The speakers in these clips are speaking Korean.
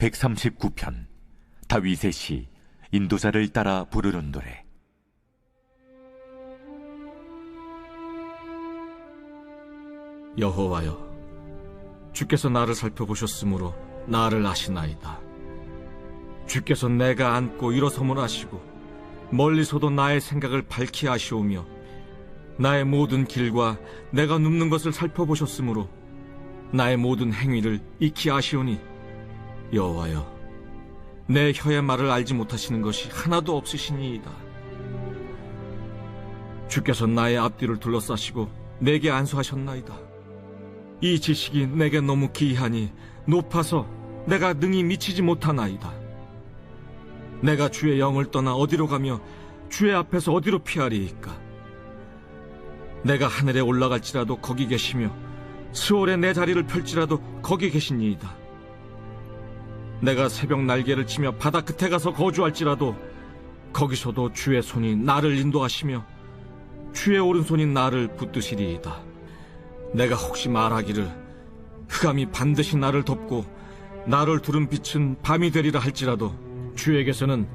139편 다윗의 시 인도자를 따라 부르는 노래. 여호와여, 주께서 나를 살펴보셨으므로 나를 아시나이다. 주께서 내가 앉고 일어섬을 아시고 멀리서도 나의 생각을 밝히 아시오며 나의 모든 길과 내가 눕는 것을 살펴보셨으므로 나의 모든 행위를 익히 아시오니, 여호와여, 내 혀의 말을 알지 못하시는 것이 하나도 없으시니이다. 주께서 나의 앞뒤를 둘러싸시고 내게 안수하셨나이다. 이 지식이 내게 너무 기이하니 높아서 내가 능히 미치지 못하나이다. 내가 주의 영을 떠나 어디로 가며 주의 앞에서 어디로 피하리이까? 내가 하늘에 올라갈지라도 거기 계시며 스올에 내 자리를 펼지라도 거기 계시니이다. 내가 새벽 날개를 치며 바다 끝에 가서 거주할지라도 거기서도 주의 손이 나를 인도하시며 주의 오른손이 나를 붙드시리이다. 내가 혹시 말하기를 흑암이 반드시 나를 덮고 나를 두른 빛은 밤이 되리라 할지라도 주에게서는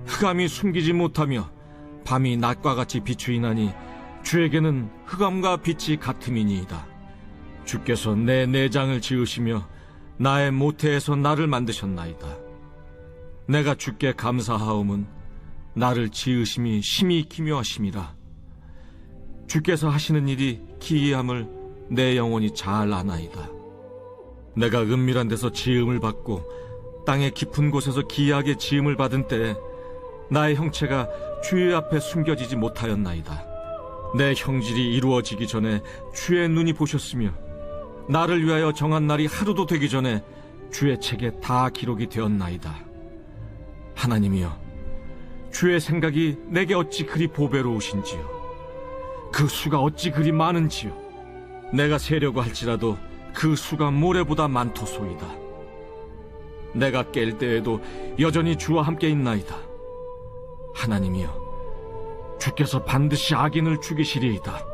흑암이 숨기지 못하며 밤이 낮과 같이 비추이나니 주에게는 흑암과 빛이 같음이니이다. 주께서 내 내장을 지으시며 나의 모태에서 나를 만드셨나이다. 내가 주께 감사하옴은 나를 지으심이 심히 기묘하심이라. 주께서 하시는 일이 기이함을 내 영혼이 잘 아나이다. 내가 은밀한 데서 지음을 받고 땅의 깊은 곳에서 기이하게 지음을 받은 때에 나의 형체가 주의 앞에 숨겨지지 못하였나이다. 내 형질이 이루어지기 전에 주의 눈이 보셨으며 나를 위하여 정한 날이 하루도 되기 전에 주의 책에 다 기록이 되었나이다. 하나님이여, 주의 생각이 내게 어찌 그리 보배로우신지요. 그 수가 어찌 그리 많은지요. 내가 세려고 할지라도 그 수가 모래보다 많도소이다. 내가 깰 때에도 여전히 주와 함께 있나이다. 하나님이여, 주께서 반드시 악인을 죽이시리이다.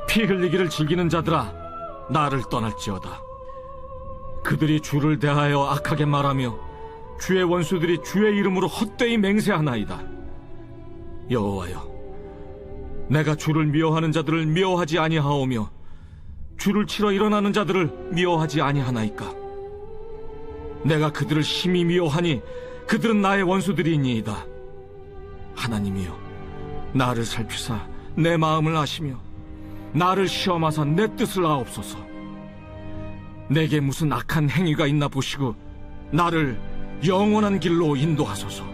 피 흘리기를 즐기는 자들아, 나를 떠날지어다. 그들이 주를 대하여 악하게 말하며 주의 원수들이 주의 이름으로 헛되이 맹세하나이다. 여호와여, 내가 주를 미워하는 자들을 미워하지 아니하오며 주를 치러 일어나는 자들을 미워하지 아니하나이까? 내가 그들을 심히 미워하니 그들은 나의 원수들이니이다. 하나님이여, 나를 살피사 내 마음을 아시며 나를 시험하사 내 뜻을 아옵소서. 내게 무슨 악한 행위가 있나 보시고 나를 영원한 길로 인도하소서.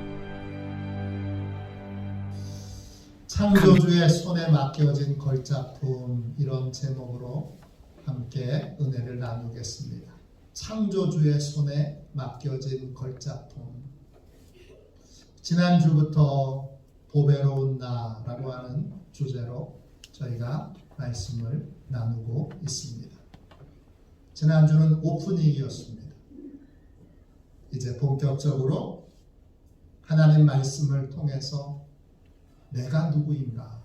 창조주의 손에 맡겨진 걸작품, 이런 제목으로 함께 은혜를 나누겠습니다. 창조주의 손에 맡겨진 걸작품. 지난주부터 보배로운 나라고 하는 주제로 저희가 말씀을 나누고 있습니다. 지난주는 오프닝이었습니다. 이제 본격적으로 하나님 말씀을 통해서 내가 누구인가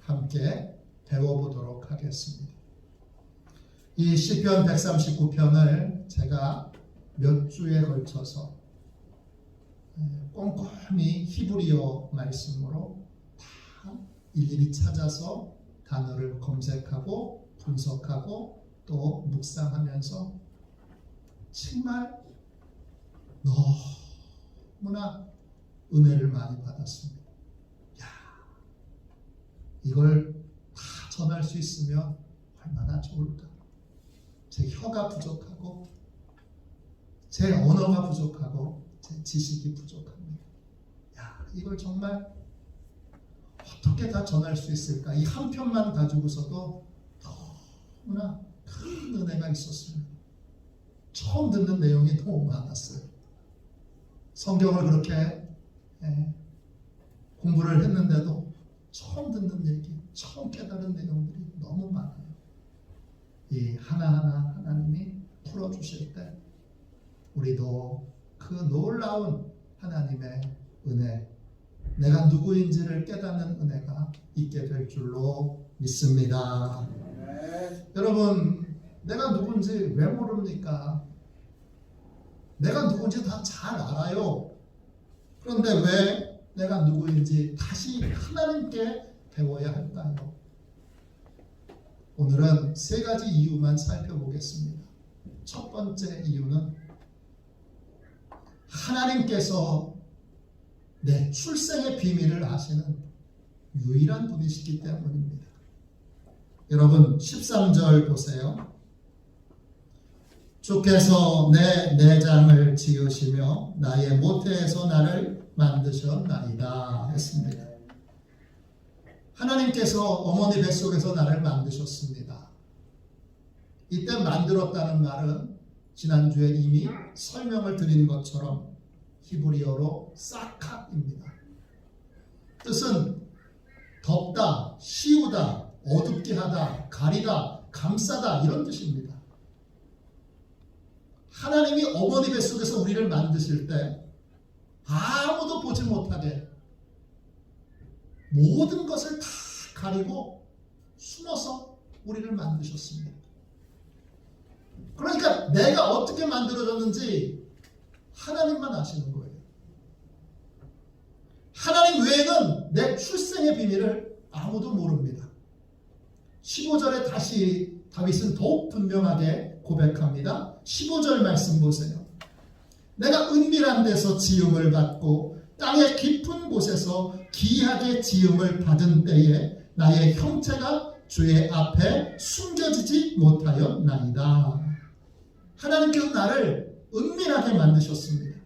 함께 배워보도록 하겠습니다. 이 시편 139편을 제가 몇 주에 걸쳐서 꼼꼼히 히브리어 말씀으로 다 일일이 찾아서 단어를 검색하고 분석하고 또 묵상하면서 정말 너무나 은혜를 많이 받았습니다. 이걸 다 전할 수 있으면 얼마나 좋을까. 제 혀가 부족하고 제 언어가 부족하고 제 지식이 부족합니다. 이걸 정말 어떻게 다 전할 수 있을까. 이 한 편만 가지고서도 너무나 큰 은혜가 있었습니다. 처음 듣는 내용이 너무 많았어요. 성경을 그렇게 공부를 했는데도 처음 듣는 얘기, 처음 깨달은 내용들이 너무 많아요. 이 하나하나 하나님이 풀어주실 때 우리도 그 놀라운 하나님의 은혜, 내가 누구인지를 깨닫는 은혜가 있게 될 줄로 믿습니다. 여러분, 내가 누군지 왜 모릅니까? 내가 누군지 다 잘 알아요. 그런데 왜 내가 누구인지 다시 하나님께 배워야 할까요? 오늘은 세 가지 이유만 살펴보겠습니다. 첫 번째 이유는 하나님께서 내 출생의 비밀을 아시는 유일한 분이시기 때문입니다. 여러분 13절 보세요. 주께서 내 내장을 지으시며 나의 모태에서 나를 만드셨나이다 했습니다. 하나님께서 어머니 뱃속에서 나를 만드셨습니다. 이때 만들었다는 말은 지난주에 이미 설명을 드린 것처럼 히브리어로 사카입니다. 뜻은 덮다, 씌우다, 어둡게 하다, 가리다, 감싸다 이런 뜻입니다. 하나님이 어머니 뱃속에서 우리를 만드실 때 아무도 보지 못하게 모든 것을 다 가리고 숨어서 우리를 만드셨습니다. 그러니까 내가 어떻게 만들어졌는지 하나님만 아시는 거예요. 하나님 외에는 내 출생의 비밀을 아무도 모릅니다. 15절에 다시 다윗은 더욱 분명하게 고백합니다. 15절 말씀 보세요. 내가 은밀한 데서 지음을 받고 땅의 깊은 곳에서 기이하게 지음을 받은 때에 나의 형체가 주의 앞에 숨겨지지 못하였나이다. 하나님께서 나를 은밀하게 만드셨습니다.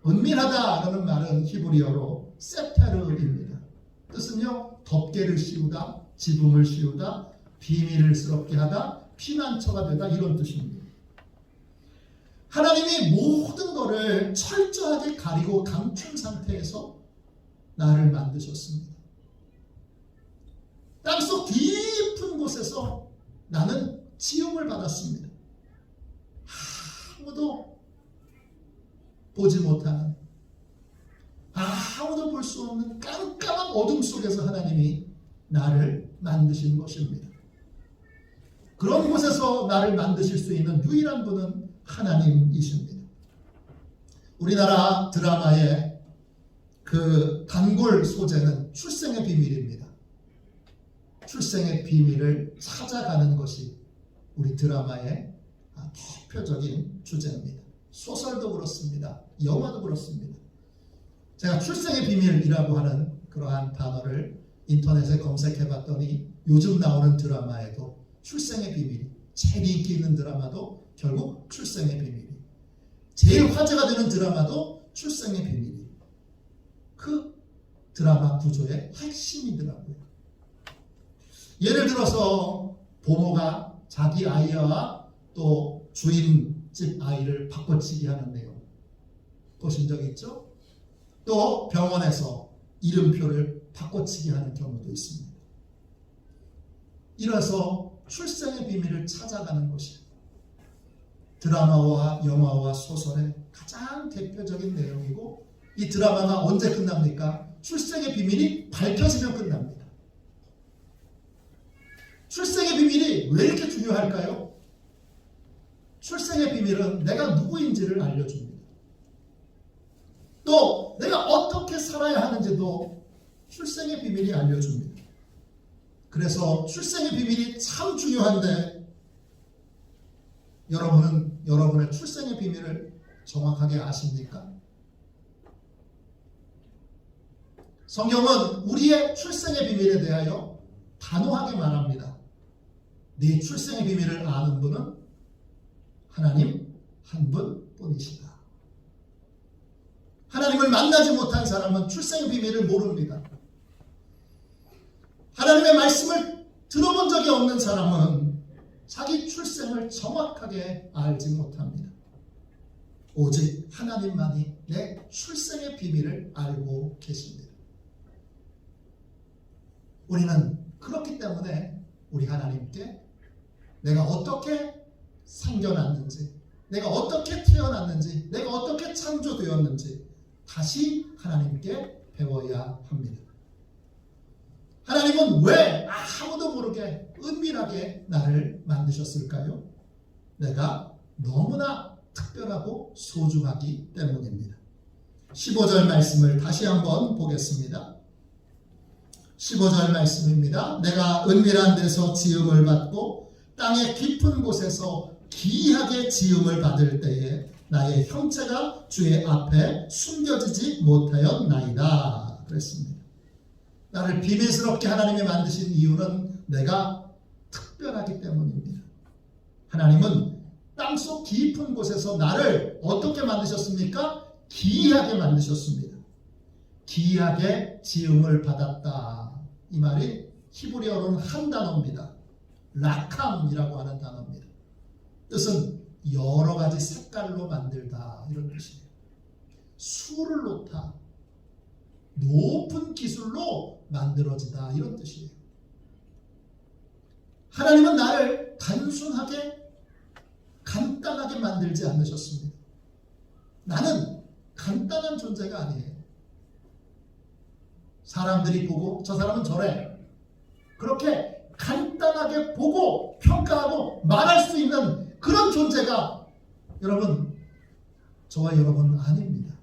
은밀하다라는 말은 히브리어로 세테르입니다. 뜻은요, 덮개를 씌우다, 지붕을 씌우다, 비밀을 스럽게 하다, 피난처가 되다 이런 뜻입니다. 하나님이 모든 것을 철저하게 가리고 감춘 상태에서 나를 만드셨습니다. 땅속 깊은 곳에서 나는 지음을 받았습니다. 아무도 보지 못하는, 아무도 볼 수 없는 깜깜한 어둠 속에서 하나님이 나를 만드신 것입니다. 그런 곳에서 나를 만드실 수 있는 유일한 분은 하나님이십니다. 우리나라 드라마의 그 단골 소재는 출생의 비밀입니다. 출생의 비밀을 찾아가는 것이 우리 드라마의 대표적인 주제입니다. 소설도 그렇습니다. 영화도 그렇습니다. 제가 출생의 비밀이라고 하는 그러한 단어를 인터넷에 검색해 봤더니 요즘 나오는 드라마에도 출생의 비밀이, 제일 인기 있는 드라마도 결국 출생의 비밀이, 제일 화제가 되는 드라마도 출생의 비밀이 그 드라마 구조의 핵심이더라고요. 예를 들어서 보모가 자기 아이와 또 주인집 아이를 바꿔치기 하는 내용 보신 적 있죠? 또 병원에서 이름표를 바꿔치기 하는 경우도 있습니다. 이래서 출생의 비밀을 찾아가는 것이 드라마와 영화와 소설의 가장 대표적인 내용이고, 이 드라마가 언제 끝납니까? 출생의 비밀이 밝혀지면 끝납니다. 출생의 비밀이 왜 이렇게 중요할까요? 출생의 비밀은 내가 누구인지를 알려줍니다. 또 내가 어떻게 살아야 하는지도 출생의 비밀이 알려줍니다. 그래서 출생의 비밀이 참 중요한데, 여러분은 여러분의 출생의 비밀을 정확하게 아십니까? 성경은 우리의 출생의 비밀에 대하여 단호하게 말합니다. 네 출생의 비밀을 아는 분은 하나님 한 분뿐이시다. 하나님을 만나지 못한 사람은 출생의 비밀을 모릅니다. 하나님의 말씀을 들어본 적이 없는 사람은 자기 출생을 정확하게 알지 못합니다. 오직 하나님만이 내 출생의 비밀을 알고 계십니다. 우리는 그렇기 때문에 우리 하나님께 내가 어떻게 생겨났는지, 내가 어떻게 태어났는지, 내가 어떻게 창조되었는지 다시 하나님께 배워야 합니다. 하나님은 왜 아무도 모르게 은밀하게 나를 만드셨을까요? 내가 너무나 특별하고 소중하기 때문입니다. 15절 말씀을 다시 한번 보겠습니다. 15절 말씀입니다. 내가 은밀한 데서 지음을 받고 땅의 깊은 곳에서 기이하게 지음을 받을 때에 나의 형체가 주의 앞에 숨겨지지 못하였나이다. 그랬습니다. 나를 비밀스럽게 하나님이 만드신 이유는 내가 특별하기 때문입니다. 하나님은 땅속 깊은 곳에서 나를 어떻게 만드셨습니까? 기이하게 만드셨습니다. 기이하게 지음을 받았다. 이 말이 히브리어로는 한 단어입니다. 라캄이라고 하는 단어입니다. 뜻은 여러 가지 색깔로 만들다 이런 뜻이에요. 수를 놓다, 높은 기술로 만들어지다 이런 뜻이에요. 하나님은 나를 단순하게 간단하게 만들지 않으셨습니다. 나는 간단한 존재가 아니에요. 사람들이 보고 저 사람은 저래, 그렇게 간단하게 보고 평가하고 말할 수 있는 그런 존재가 여러분, 저와 여러분 아닙니다.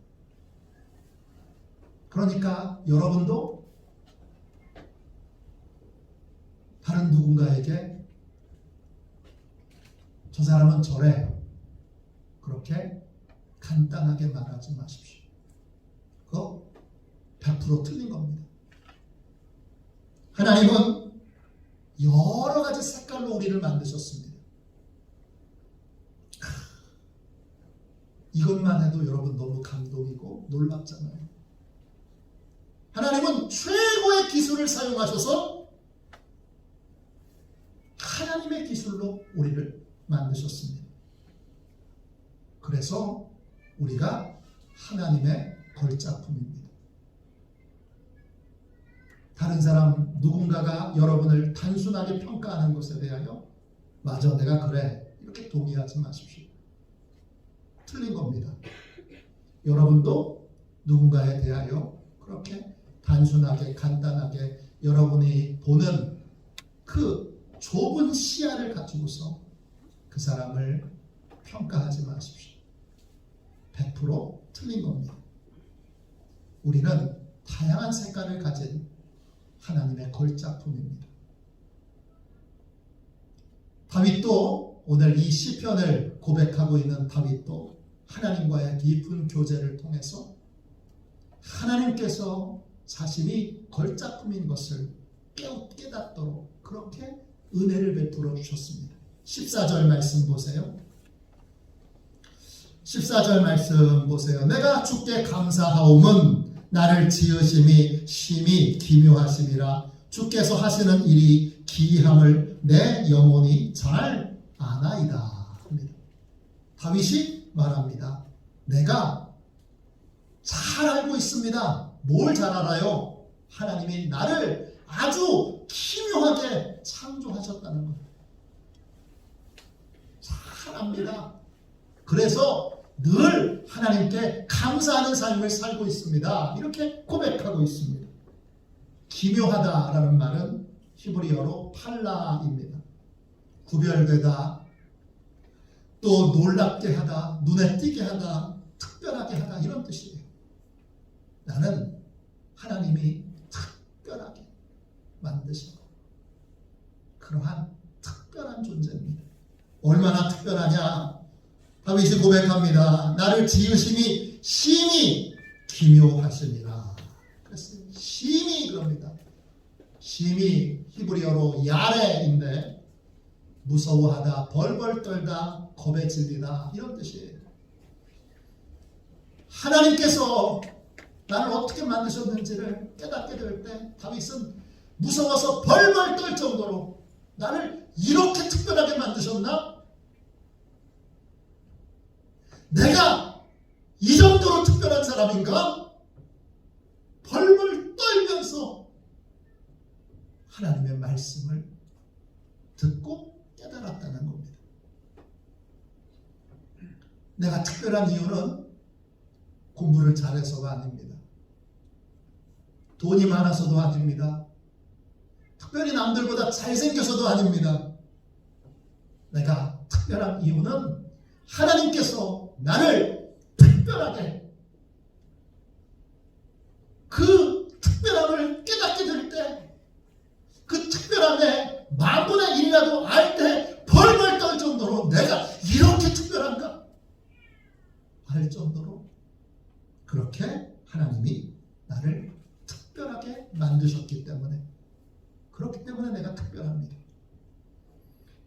그러니까 여러분도 다른 누군가에게 저 사람은 저래, 그렇게 간단하게 말하지 마십시오. 그거 100% 틀린 겁니다. 하나님은 여러 가지 색깔로 우리를 만드셨습니다. 이것만 해도 여러분 너무 감동이고 놀랍잖아요. 하나님은 최고의 기술을 사용하셔서 하나님의 기술로 우리를 만드셨습니다. 그래서 우리가 하나님의 걸작품입니다. 다른 사람 누군가가 여러분을 단순하게 평가하는 것에 대하여 맞아, 내가 그래, 이렇게 동의하지 마십시오. 틀린 겁니다. 여러분도 누군가에 대하여 그렇게 단순하게 간단하게 여러분이 보는 그 좁은 시야를 가지고서 그 사람을 평가하지 마십시오. 100% 틀린 겁니다. 우리는 다양한 색깔을 가진 하나님의 걸작품입니다. 다윗도, 오늘 이 시편을 고백하고 있는 다윗도 하나님과의 깊은 교제를 통해서 하나님께서 자신이 걸작품인 것을 깨닫도록 그렇게 은혜를 베풀어 주셨습니다. 14절 말씀 보세요. 14절 말씀 보세요. 내가 주께 감사하옴은 나를 지으심이 심히 기묘하심이라. 주께서 하시는 일이 기이함을 내 영혼이 잘 아나이다. 다윗이 말합니다. 내가 잘 알고 있습니다. 뭘 잘 알아요? 하나님이 나를 아주 기묘하게 창조하셨다는 것. 잘 압니다. 그래서 늘 하나님께 감사하는 삶을 살고 있습니다. 이렇게 고백하고 있습니다. 기묘하다라는 말은 히브리어로 팔라입니다. 구별되다, 또 놀랍게 하다, 눈에 띄게 하다, 특별하게 하다, 이런 뜻이에요. 나는 하나님이 특별하게 만드신 그러한 특별한 존재입니다. 얼마나 특별하냐? 다윗이 고백합니다. 나를 지으심이 심히 기묘하시니라. 그래서 심히 그럽니다. 심히 히브리어로 야레인데 무서워하다, 벌벌 떨다, 겁에 질리다, 이런 뜻이에요. 하나님께서 나를 어떻게 만드셨는지를 깨닫게 될 때 다윗은 무서워서 벌벌 떨 정도로 나를 이렇게 특별하게 만드셨나? 내가 이 정도로 특별한 사람인가? 벌벌 떨면서 하나님의 말씀을 듣고 깨달았다는 겁니다. 내가 특별한 이유는 공부를 잘해서가 아닙니다. 돈이 많아서도 아닙니다. 특별히 남들보다 잘생겨서도 아닙니다. 내가 특별한 이유는 하나님께서 나를 특별하게 그 특별함을 깨닫게 될 때, 그 특별함에 만분의 일이라도 알 때 벌벌 떨 정도로 내가 이렇게 특별한가 알 정도로 그렇게 하나님이 나를 특별하게 만드셨기 때문에, 그렇기 때문에 내가 특별합니다.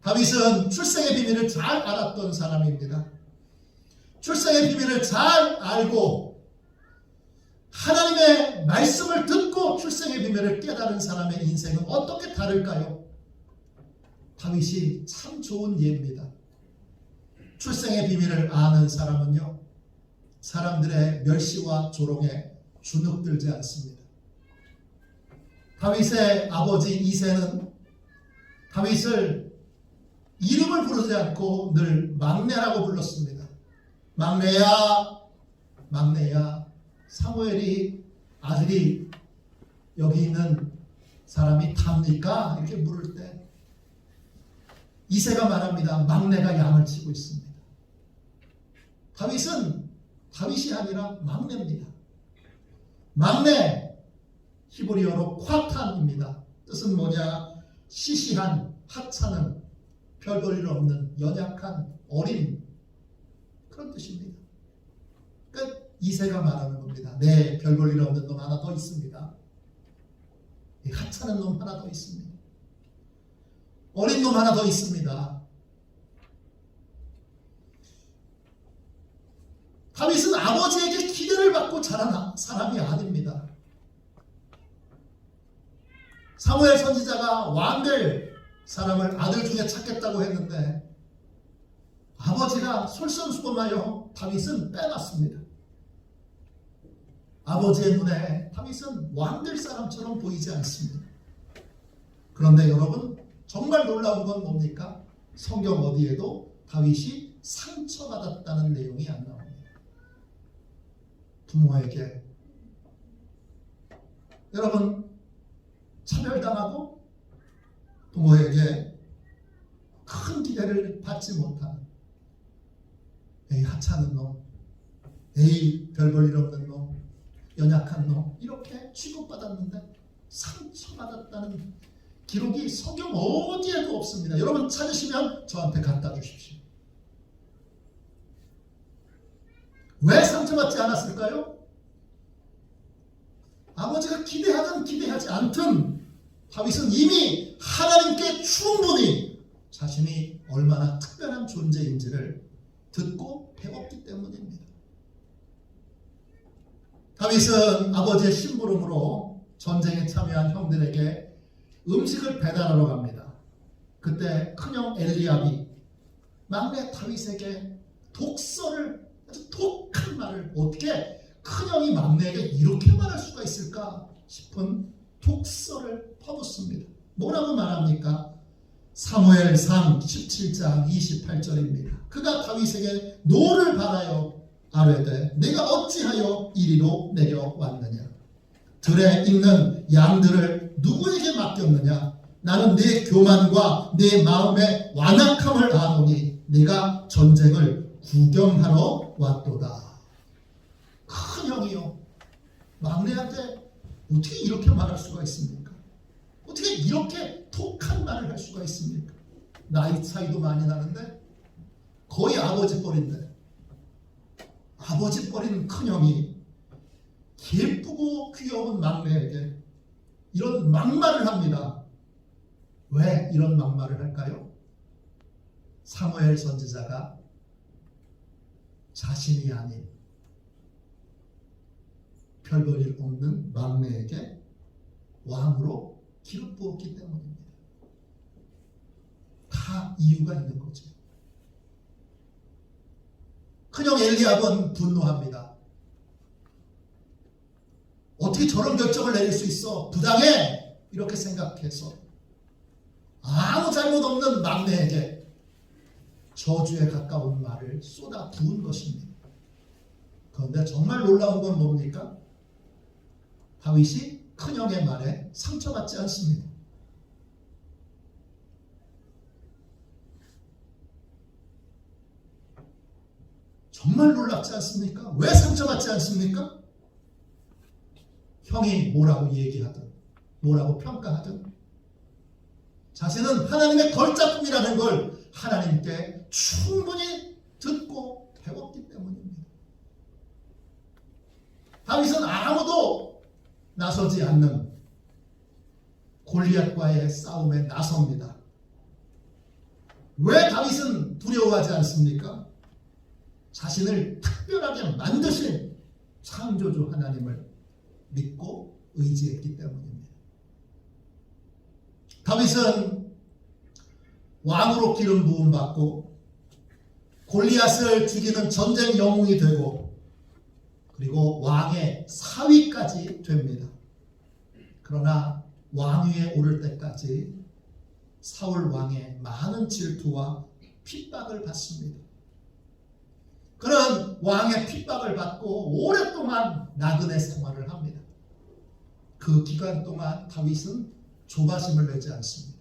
다윗은 출생의 비밀을 잘 알았던 사람입니다. 출생의 비밀을 잘 알고 하나님의 말씀을 듣고 출생의 비밀을 깨달은 사람의 인생은 어떻게 다를까요? 다윗이 참 좋은 예입니다. 출생의 비밀을 아는 사람은요, 사람들의 멸시와 조롱에 주눅들지 않습니다. 다윗의 아버지 이새는 다윗을 이름을 부르지 않고 늘 막내라고 불렀습니다. 막내야, 막내야. 사무엘이 아들이 여기 있는 사람이 답니까? 이렇게 물을 때 이새가 말합니다. 막내가 양을 치고 있습니다. 다윗은 다윗이 아니라 막내입니다. 막내, 히브리어로 콰탄입니다. 뜻은 뭐냐? 시시한, 하찮은, 별 볼 일 없는, 연약한, 어린, 그런 뜻입니다. 그러니까 이새가 말하는 겁니다. 네, 별 볼 일 없는 놈 하나 더 있습니다. 하찮은 놈 하나 더 있습니다. 어린 놈 하나 더 있습니다. 다윗은 아버지에게 기대를 받고 자란 사람이 아닙니다. 사무엘 선지자가 왕될 사람을 아들 중에 찾겠다고 했는데 아버지가 솔선수범하여 다윗은 빼놨습니다. 아버지의 눈에 다윗은 왕될 사람처럼 보이지 않습니다. 그런데 여러분, 정말 놀라운 건 뭡니까? 성경 어디에도 다윗이 상처받았다는 내용이 안 나옵니다. 부모에게, 여러분, 차별당하고 부모에게 큰 기대를 받지 못하는, 에이 하찮은 놈, 에이 별 볼 일 없는 놈, 연약한 놈, 이렇게 취급받았는데 상처받았다는 기록이 성경 어디에도 없습니다. 여러분 찾으시면 저한테 갖다 주십시오. 왜 상처받지 않았을까요? 아버지가 기대하든 기대하지 않든 다윗은 이미 하나님께 충분히 자신이 얼마나 특별한 존재인지를 듣고 배웠기 때문입니다. 다윗은 아버지의 심부름으로 전쟁에 참여한 형들에게 음식을 배달하러 갑니다. 그때 큰형 엘리압이 막내 다윗에게 독설을, 아주 독한 말을, 어떻게 큰형이 막내에게 이렇게 말할 수가 있을까 싶은 독설을 퍼붓습니다. 뭐라고 말합니까? 사무엘상 17장 28절입니다. 그가 다윗에게 노를 바라여 아뢰되 내가 어찌하여 이리로 내려왔느냐? 들에 있는 양들을 누구에게 맡겼느냐? 나는 내 교만과 내 마음의 완악함을 아노니 내가 전쟁을 구경하러 왔도다. 큰형이요, 막내한테 어떻게 이렇게 말할 수가 있습니까? 어떻게 이렇게 독한 말을 할 수가 있습니까? 나이 차이도 많이 나는데, 거의 아버지 뻘인데, 아버지 뻘인 큰형이 예쁘고 귀여운 막내에게 이런 막말을 합니다. 왜 이런 막말을 할까요? 사무엘 선지자가 자신이 아닌 별 볼 일 없는 막내에게 왕으로 기름 부었기 때문입니다. 다 이유가 있는 거죠. 큰형 엘리압은 분노합니다. 어떻게 저런 결정을 내릴 수 있어? 부당해! 이렇게 생각해서 아무 잘못 없는 막내에게 저주에 가까운 말을 쏟아 부은 것입니다. 그런데 정말 놀라운 건 뭡니까? 다윗이 큰형의 말에 상처받지 않습니다. 정말 놀랍지 않습니까? 왜 상처받지 않습니까? 형이 뭐라고 얘기하든 뭐라고 평가하든 자신은 하나님의 걸작품이라는 걸 하나님께 충분히 듣고 배웠기 때문입니다. 다윗은 아무도 나서지 않는 골리앗과의 싸움에 나섭니다. 왜 다윗은 두려워하지 않습니까? 자신을 특별하게 만드신 창조주 하나님을 믿고 의지했기 때문입니다. 다윗은 왕으로 기름 부음 받고 골리앗을 죽이는 전쟁 영웅이 되고 그리고 왕의 사위까지 됩니다. 그러나 왕위에 오를 때까지 사울 왕의 많은 질투와 핍박을 받습니다. 그는 왕의 핍박을 받고 오랫동안 나그네 생활을 합니다. 그 기간 동안 다윗은 조바심을 내지 않습니다.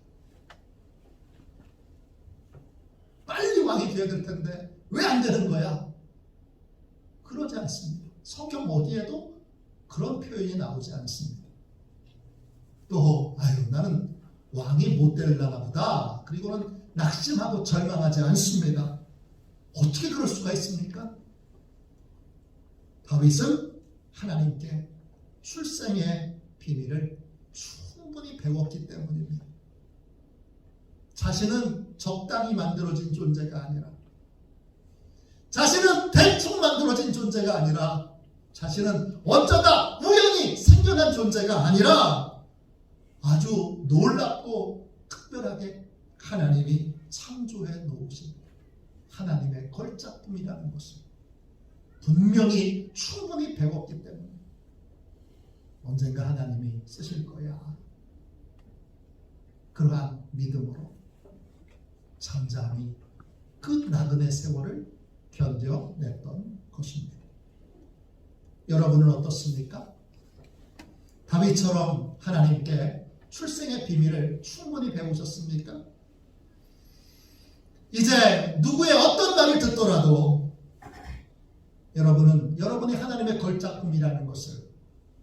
빨리 왕이 되어야 될 텐데 왜 안 되는 거야? 그러지 않습니다. 성경 어디에도 그런 표현이 나오지 않습니다. 또 나는 왕이 못 되려나 보다. 그리고는 낙심하고 절망하지 않습니다. 어떻게 그럴 수가 있습니까? 다윗은 하나님께 출생의 비밀을 충분히 배웠기 때문입니다. 자신은 적당히 만들어진 존재가 아니라 자신은 대충 만들어진 존재가 아니라 자신은 어쩌다 우연히 생겨난 존재가 아니라 아주 놀랍고 특별하게 하나님이 창조해 놓으신 하나님의 걸작품이라는 것을 분명히 충분히 배웠기 때문에 언젠가 하나님이 쓰실 거야. 그러한 믿음으로 잠잠히 그 나그네 세월을 견뎌냈던 것입니다. 여러분은 어떻습니까? 다윗처럼 하나님께 출생의 비밀을 충분히 배우셨습니까? 이제 누구의 어떤 말을 듣더라도 여러분은 여러분이 하나님의 걸작품이라는 것을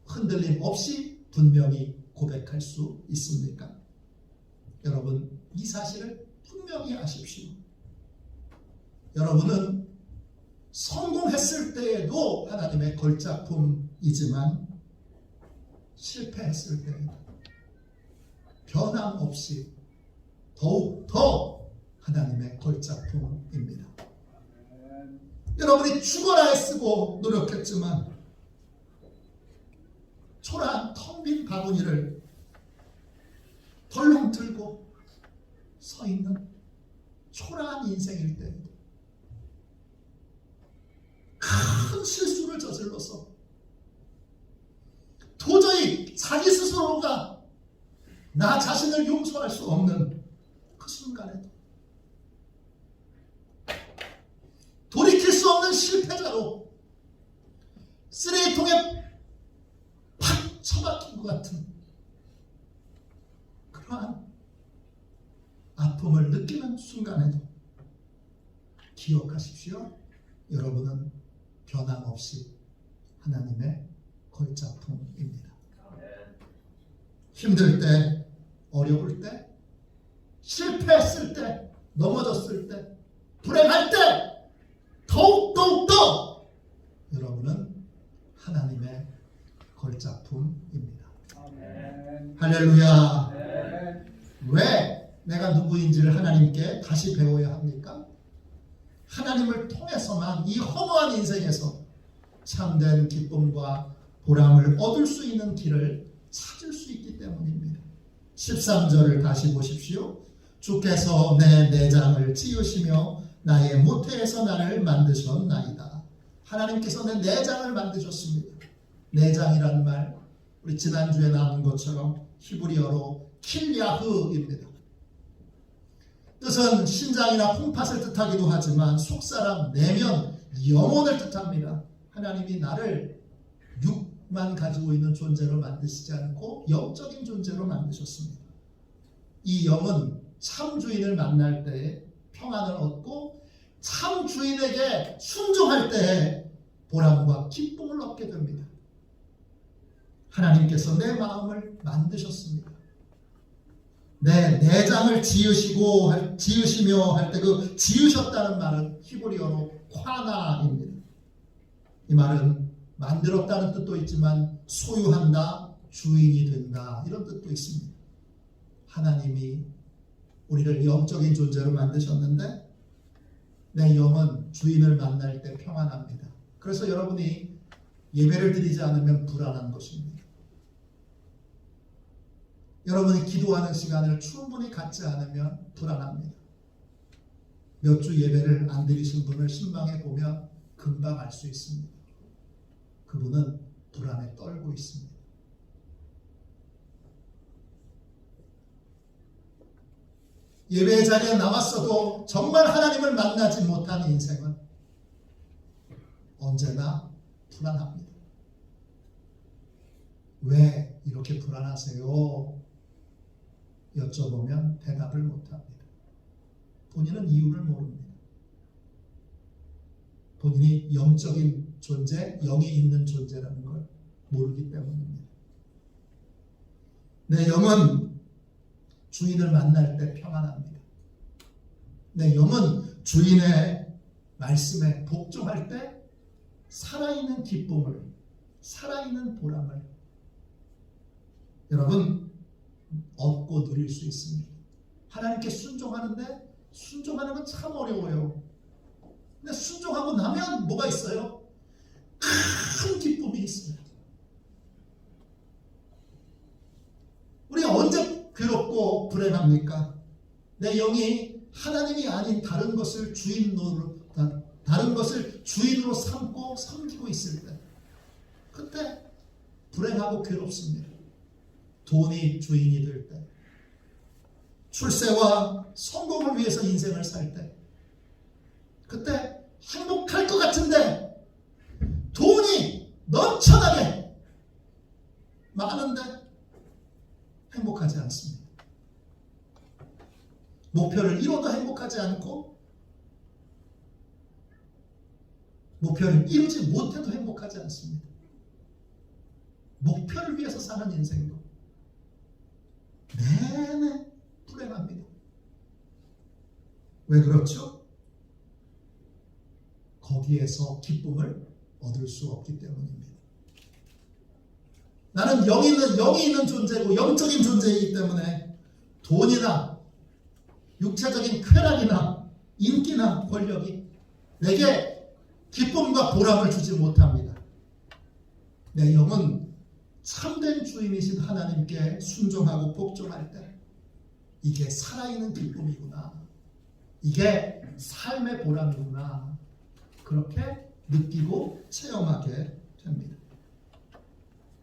흔들림 없이 분명히 고백할 수 있습니까? 여러분 이 사실을 분명히 아십시오. 여러분은 성공했을 때에도 하나님의 걸작품이지만 실패했을 때에도 변함없이 더욱 더 하나님의 걸작품입니다. 여러분이 죽어라 애쓰고 노력했지만 초라한 텅 빈 바구니를 덜렁 들고 서 있는 초라한 인생일 때에도 큰 실수를 저질러서 도저히 자기 스스로가 나 자신을 용서할 수 없는 그 순간에도 돌이킬 수 없는 실패자로 쓰레기통에 팍 처박힌 것 같은 그러한 아픔을 느끼는 순간에도 기억하십시오. 여러분은 변함없이 하나님의 걸작품입니다. 힘들 때, 어려울 때, 실패했을 때, 넘어졌을 때, 불행할 때 더욱더 여러분은 하나님의 걸작품입니다. 할렐루야. 왜 내가 누구인지를 하나님께 다시 배워야 합니까? 하나님을 통해서만 이 허무한 인생에서 참된 기쁨과 보람을 얻을 수 있는 길을 찾을 수 있기 때문입니다. 13절을 다시 보십시오. 주께서 내 내장을 찌우시며 나의 모태에서 나를 만드셨나이다. 하나님께서 내 내장을 만드셨습니다. 내장이란 말 우리 지난주에 나온 것처럼 히브리어로 킬야흐입니다. 뜻은 신장이나 콩팥을 뜻하기도 하지만 속사람, 내면, 영혼을 뜻합니다. 하나님이 나를 육만 가지고 있는 존재로 만드시지 않고 영적인 존재로 만드셨습니다. 이 영은 참 주인을 만날 때에 평안을 얻고 참 주인에게 순종할 때에 보람과 기쁨을 얻게 됩니다. 하나님께서 내 마음을 만드셨습니다. 내 내장을 지으시며 할 때 그 지으셨다는 말은 히브리어로 콰나입니다. 이 말은 만들었다는 뜻도 있지만 소유한다, 주인이 된다 이런 뜻도 있습니다. 하나님이 우리를 영적인 존재로 만드셨는데 내 영은 주인을 만날 때 평안합니다. 그래서 여러분이 예배를 드리지 않으면 불안한 것입니다. 여러분이 기도하는 시간을 충분히 갖지 않으면 불안합니다. 몇 주 예배를 안 드리신 분을 신방에 보면 금방 알 수 있습니다. 그분은 불안에 떨고 있습니다. 예배 자리에 나왔어도 정말 하나님을 만나지 못한 인생은 언제나 불안합니다. 왜 이렇게 불안하세요? 여쭤보면 대답을 못합니다. 본인은 이유를 모릅니다. 본인이 영적인 존재, 영이 있는 존재라는 걸 모르기 때문입니다. 내 영은 주인을 만날 때 평안합니다. 내 영은 주인의 말씀에 복종할 때 살아있는 기쁨을, 살아있는 보람을 여러분 얻고 누릴 수 있습니다. 하나님께 순종하는데 순종하는 건 참 어려워요. 근데 순종하고 나면 뭐가 있어요? 큰 기쁨이 있어요. 우리가 언제 괴롭고 불행합니까? 내 영이 하나님이 아닌 다른 것을 주인으로 삼고 섬기고 있을 때, 그때 불행하고 괴롭습니다. 돈이 주인이 될 때, 출세와 성공을 위해서 인생을 살 때, 그때 행복할 것 같은데 돈이 넘쳐나게 많은데 행복하지 않습니다. 목표를 이뤄도 행복하지 않고 목표를 이루지 못해도 행복하지 않습니다. 목표를 위해서 사는 인생도 내내 불행합니다. 왜 그렇죠? 거기에서 기쁨을 얻을 수 없기 때문입니다. 나는 영이 있는 존재고 영적인 존재이기 때문에 돈이나 육체적인 쾌락이나 인기나 권력이 내게 기쁨과 보람을 주지 못합니다. 내 영은 참된 주인이신 하나님께 순종하고 복종할 때 이게 살아있는 기쁨이구나, 이게 삶의 보람이구나, 그렇게 느끼고 체험하게 됩니다.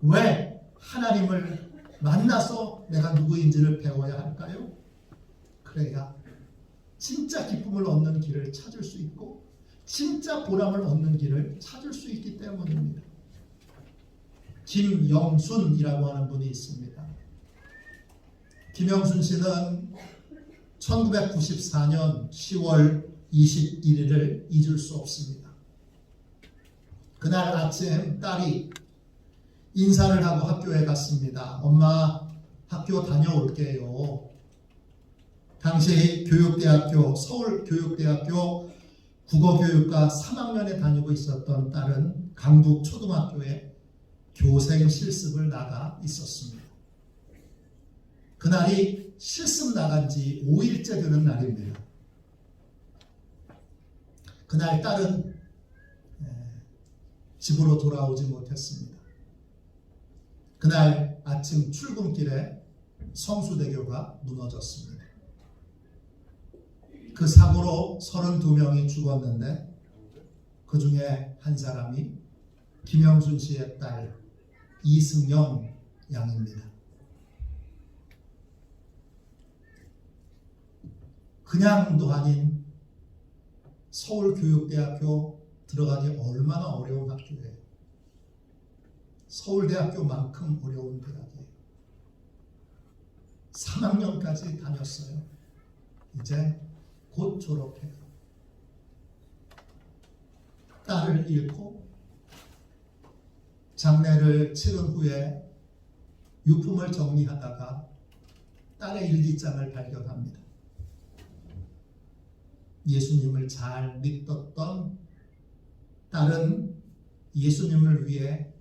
왜 하나님을 만나서 내가 누구인지를 배워야 할까요? 그래야 진짜 기쁨을 얻는 길을 찾을 수 있고 진짜 보람을 얻는 길을 찾을 수 있기 때문입니다. 김영순이라고 하는 분이 있습니다. 김영순 씨는 1994년 10월 21일을 잊을 수 없습니다. 그날 아침 딸이 인사를 하고 학교에 갔습니다. 엄마, 학교 다녀올게요. 당시 교육대학교, 서울교육대학교 국어교육과 3학년에 다니고 있었던 딸은 강북초등학교에 교생 실습을 나가 있었습니다. 그날이 실습 나간 지 5일째 되는 날입니다. 그날 딸은 집으로 돌아오지 못했습니다. 그날 아침 출근길에 성수대교가 무너졌습니다. 그 사고로 32명이 죽었는데 그 중에 한 사람이 김영순 씨의 딸 이승영 양입니다. 그냥도 아닌 서울교육대학교 들어가기 얼마나 어려운 학교예요. 서울대학교만큼 어려운 대학이에요. 3학년까지 다녔어요. 이제 곧 졸업해요. 딸을 잃고 장례를 치른 후에 유품을 정리하다가 딸의 일기장을 발견합니다. 예수님을 잘 믿었던 딸은 예수님을 위해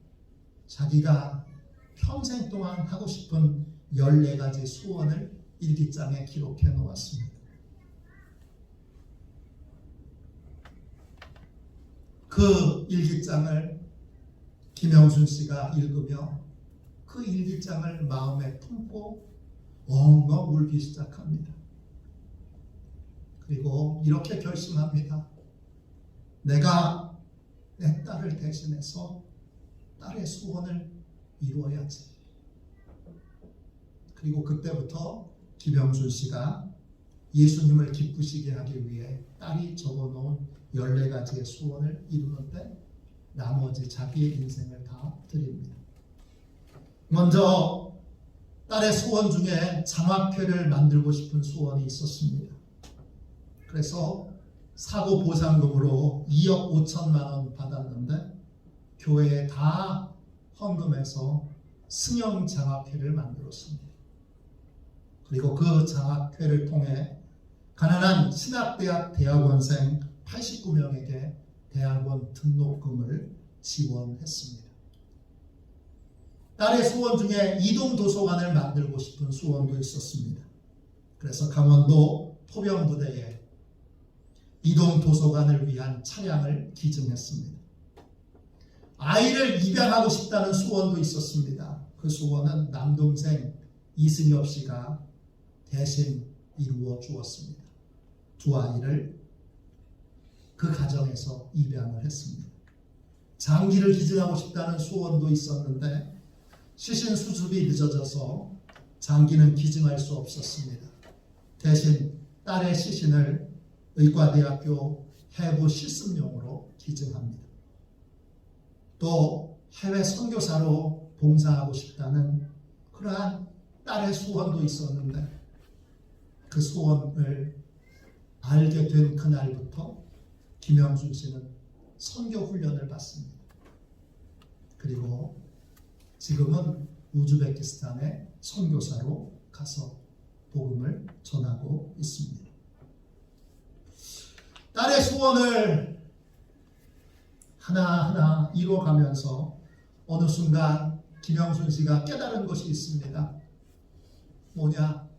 자기가 평생 동안 하고 싶은 14가지 소원을 일기장에 기록해 놓았습니다. 그 일기장을 김영순 씨가 읽으며 그 일기장을 마음에 품고 엉엉 울기 시작합니다. 그리고 이렇게 결심합니다. 내가 내 딸을 대신해서 딸의 소원을 이루어야지. 그리고 그때부터 김영순 씨가 예수님을 기쁘시게 하기 위해 딸이 적어놓은 14가지의 소원을 이루는데 나머지 자기의 인생을 다 드립니다. 먼저 딸의 소원 중에 장학회를 만들고 싶은 소원이 있었습니다. 그래서 사고 보상금으로 2억 5천만 원 받았는데 교회에 다 헌금해서 승영 장학회를 만들었습니다. 그리고 그 장학회를 통해 가난한 신학대학 대학원생 89명에게 대학원 등록금을 지원했습니다. 딸의 소원 중에 이동도서관을 만들고 싶은 소원도 있었습니다. 그래서 강원도 포병부대에 이동도서관을 위한 차량을 기증했습니다. 아이를 입양하고 싶다는 소원도 있었습니다. 그 소원은 남동생 이승엽 씨가 대신 이루어 주었습니다. 두 아이를 그 가정에서 입양을 했습니다. 장기를 기증하고 싶다는 소원도 있었는데 시신 수습이 늦어져서 장기는 기증할 수 없었습니다. 대신 딸의 시신을 의과대학교 해부 실습용으로 기증합니다. 또 해외 선교사로 봉사하고 싶다는 그러한 딸의 소원도 있었는데 그 소원을 알게 된 그날부터 김영순 씨는 선교 훈련을 받습니다. 그리고 지금은 우즈베키스탄의 선교사로 가서 복음을 전하고 있습니다. 딸의 소원을 하나하나 이루어가면서 어느 순간 김영순 씨가 깨달은 것이 있습니다. 뭐냐?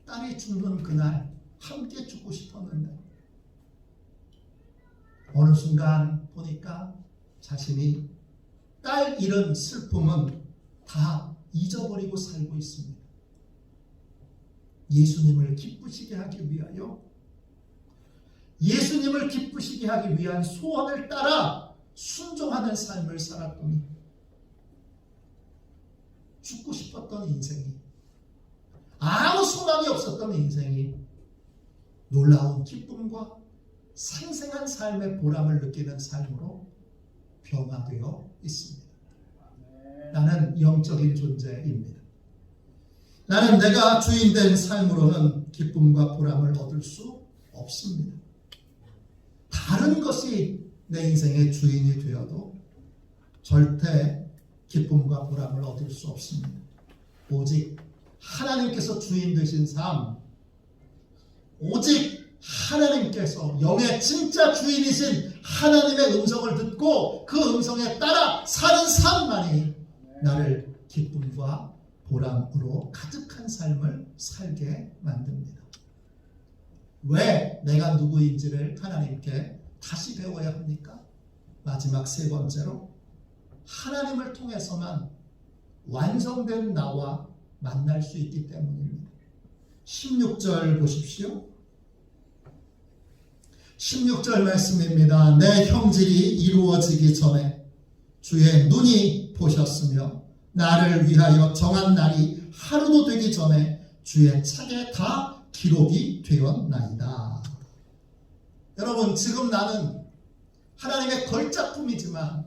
딸이 죽는 그날 함께 죽고 싶었는데 어느 순간 보니까 자신이 딸 잃은 슬픔은 다 잊어버리고 살고 있습니다. 예수님을 기쁘시게 하기 위하여 예수님을 기쁘시게 하기 위한 소원을 따라 순종하는 삶을 살았더니 죽고 싶었던 인생이 아무 소망이 없었던 인생이 놀라운 기쁨과 생생한 삶의 보람을 느끼는 삶으로 변화되어 있습니다. 나는 영적인 존재입니다. 나는 내가 주인된 삶으로는 기쁨과 보람을 얻을 수 없습니다. 다른 것이 내 인생의 주인이 되어도 절대 기쁨과 보람을 얻을 수 없습니다. 오직 하나님께서 주인 되신 삶, 오직 하나님께서 영의 진짜 주인이신 하나님의 음성을 듣고 그 음성에 따라 사는 삶만이 나를 기쁨과 보람으로 가득한 삶을 살게 만듭니다. 왜 내가 누구인지를 하나님께 다시 배워야 합니까? 마지막 세 번째로 하나님을 통해서만 완성된 나와 만날 수 있기 때문입니다. 16절 보십시오. 16절 말씀입니다. 내 형질이 이루어지기 전에 주의 눈이 보셨으며 나를 위하여 정한 날이 하루도 되기 전에 주의 책에 다 기록이 되었나이다. 여러분, 지금 나는 하나님의 걸작품이지만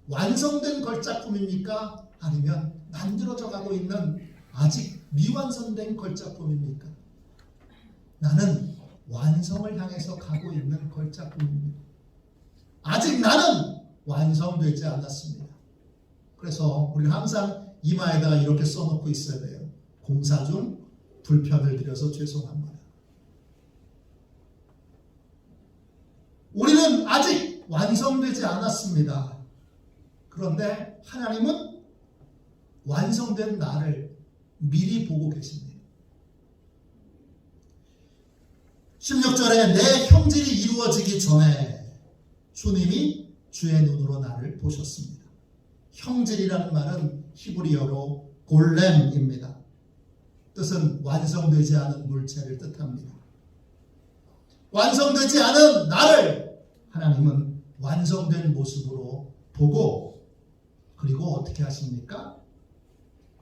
완성된 걸작품입니까? 아니면 만들어져 가고 있는 아직 미완성된 걸작품입니까? 나는 완성을 향해서 가고 있는 걸작품입니다. 아직 나는 완성되지 않았습니다. 그래서 우리는 항상 이마에다가 이렇게 써놓고 있어야 돼요. 공사 중 불편을 드려서 죄송합니다. 우리는 아직 완성되지 않았습니다. 그런데 하나님은 완성된 나를 미리 보고 계십니다. 16절에 내 형질이 이루어지기 전에 주님이 주의 눈으로 나를 보셨습니다. 형질이라는 말은 히브리어로 골렘입니다. 뜻은 완성되지 않은 물체를 뜻합니다. 완성되지 않은 나를 하나님은 완성된 모습으로 보고, 그리고 어떻게 하십니까?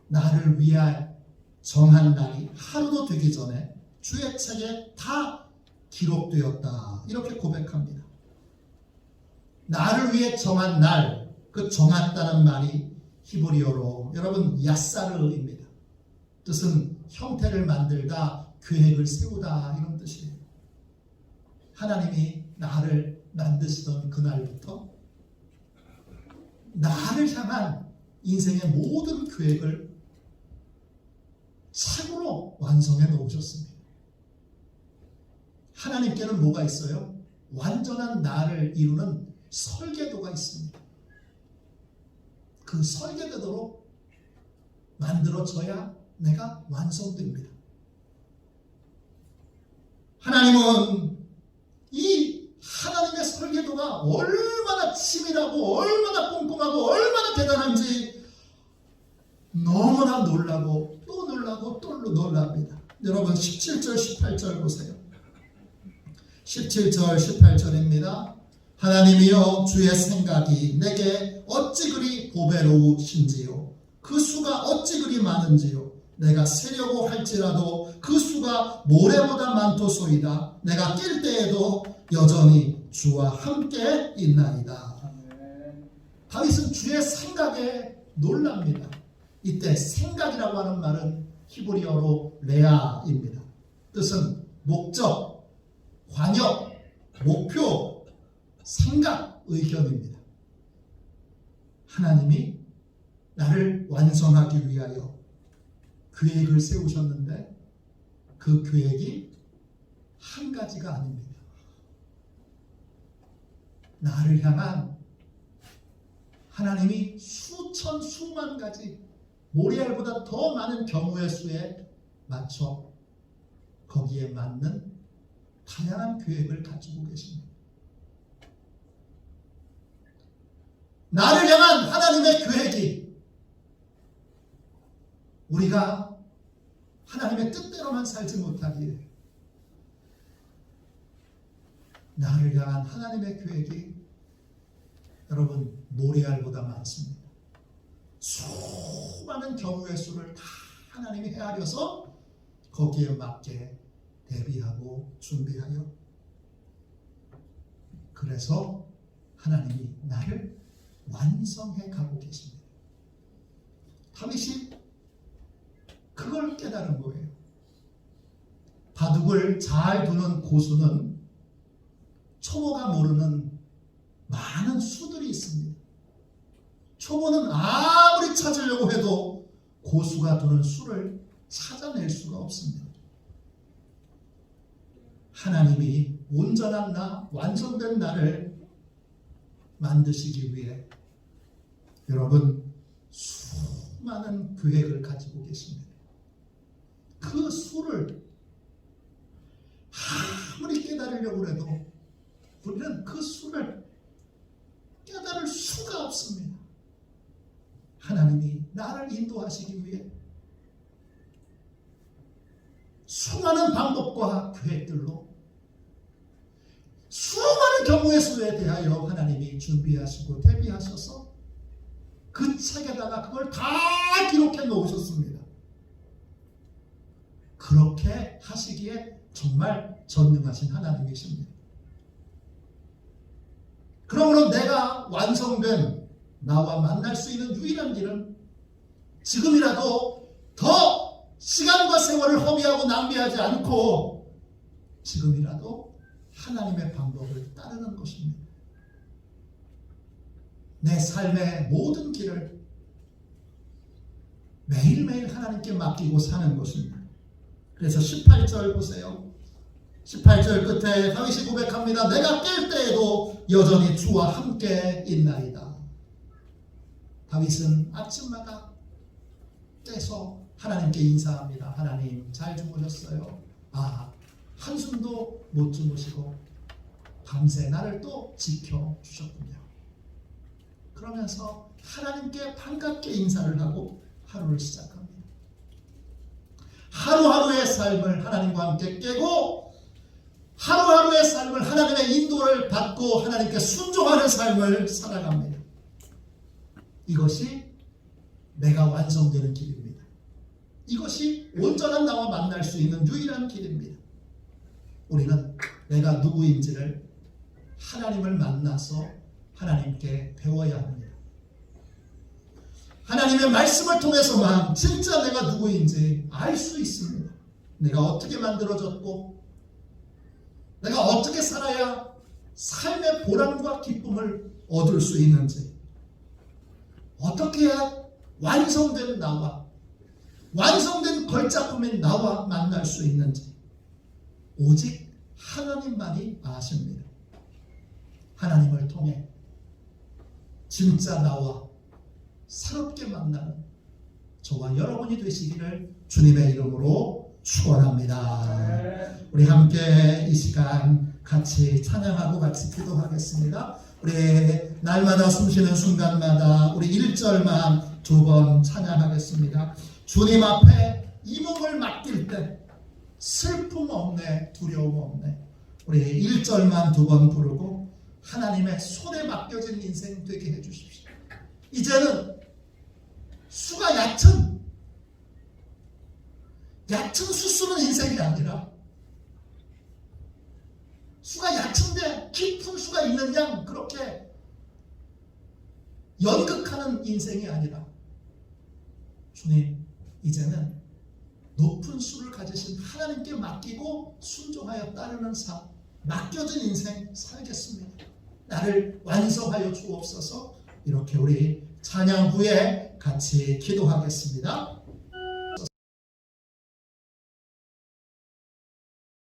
나를 위해 정한 날이 하루도 되기 전에 주의 책에 다 기록되었다, 이렇게 고백합니다. 나를 위해 정한 날, 그 정했다는 말이 히브리어로 여러분 야사르입니다. 뜻은 형태를 만들다, 계획을 세우다, 이런 뜻이에요. 하나님이 나를 만드시던 그날부터 나를 향한 인생의 모든 계획을 책으로 완성해 놓으셨습니다. 하나님께는 뭐가 있어요? 완전한 나를 이루는 설계도가 있습니다. 그 설계대로 만들어져야 내가 완성됩니다. 하나님은 이 하나님의 설계도가 얼마나 치밀하고 얼마나 꼼꼼하고 얼마나 대단한지 너무나 놀라고 또 놀라고 또 놀랍니다. 여러분 17절 18절 보세요. 17절 18절입니다. 하나님이여 주의 생각이 내게 어찌 그리 보배로우신지요, 그 수가 어찌 그리 많은지요. 내가 세려고 할지라도 그 수가 모래보다 많도소이다. 내가 뛸 때에도 여전히 주와 함께 있나이다. 다윗은 주의 생각에 놀랍니다. 이때 생각이라고 하는 말은 히브리어로 레아입니다. 뜻은 목적, 관역, 목표, 생각, 의견입니다. 하나님이 나를 완성하기 위하여 계획을 세우셨는데 그 계획이 한 가지가 아닙니다. 나를 향한 하나님이 수천 수만 가지 모리알보다 더 많은 경우의 수에 맞춰 거기에 맞는 다양한 계획을 가지고 계십니다. 나를 향한 하나님의 계획이 우리가 하나님의 뜻대로만 살지 못하기에 나를 향한 하나님의 계획이 여러분 모리알보다 많습니다. 수많은 경우의 수를 다 하나님이 헤아려서 거기에 맞게 대비하고 준비하여, 그래서 하나님이 나를 완성해 가고 계십니다. 다윗이 그걸 깨달은 거예요. 바둑을 잘 두는 고수는 초보가 모르는 많은 수들이 있습니다. 초보는 아무리 찾으려고 해도 고수가 두는 수를 찾아낼 수가 없습니다. 하나님이 온전한 나, 완성된 나를 만드시기 위해 여러분 수많은 계획을 가지고 계십니다. 그 수를 아무리 깨달으려고 해도 우리는 그 수를 깨달을 수가 없습니다. 하나님이 나를 인도하시기 위해 수많은 방법과 계획들로 수많은 경우의 수에 대하여 하나님이 준비하시고 대비하셔서 그 책에다가 그걸 다 기록해 놓으셨습니다. 그렇게 하시기에 정말 전능하신 하나님이십니다. 그러므로 내가 완성된 나와 만날 수 있는 유일한 길은 지금이라도 더 시간과 세월을 허비하고 낭비하지 않고 지금이라도 하나님의 방법을 따르는 것입니다. 내 삶의 모든 길을 매일매일 하나님께 맡기고 사는 것입니다. 그래서 18절 보세요. 18절 끝에 다윗이 고백합니다. 내가 깰 때에도 여전히 주와 함께 있나이다. 다윗은 아침마다 깨서 하나님께 인사합니다. 하나님 잘 주무셨어요? 한숨도 못 주무시고 밤새 나를 또 지켜주셨군요. 그러면서 하나님께 반갑게 인사를 하고 하루를 시작합니다. 하루하루의 삶을 하나님과 함께 깨고 하루하루의 삶을 하나님의 인도를 받고 하나님께 순종하는 삶을 살아갑니다. 이것이 내가 완성되는 길입니다. 이것이 온전한 나와 만날 수 있는 유일한 길입니다. 우리는 내가 누구인지를 하나님을 만나서 하나님께 배워야 합니다. 하나님의 말씀을 통해서만 진짜 내가 누구인지 알 수 있습니다. 내가 어떻게 만들어졌고 내가 어떻게 살아야 삶의 보람과 기쁨을 얻을 수 있는지, 어떻게 해야 완성된 나와 완성된 걸작품인 나와 만날 수 있는지 오직 하나님만이 아십니다. 하나님을 통해 진짜 나와 새롭게 만나는 저와 여러분이 되시기를 주님의 이름으로 축원합니다. 우리 함께 이 시간 같이 찬양하고 같이 기도하겠습니다. 우리 날마다 숨쉬는 순간마다 우리 1절만 2번 찬양하겠습니다. 주님 앞에 이 몸을 맡길 때 슬픔 없네, 두려움 없네. 우리 1절만 2번 부르고 하나님의 손에 맡겨진 인생 되게 해주십시오. 이제는 수가 얕은 수쓰는 인생이 아니라 수가 얕은데 깊은 수가 있는 양 그렇게 연극하는 인생이 아니라 주님 이제는 높은 수를 가지신 하나님께 맡기고 순종하여 따르는 삶, 맡겨진 인생 살겠습니다. 나를 완성하여 주옵소서. 이렇게 우리 찬양 후에 같이 기도하겠습니다.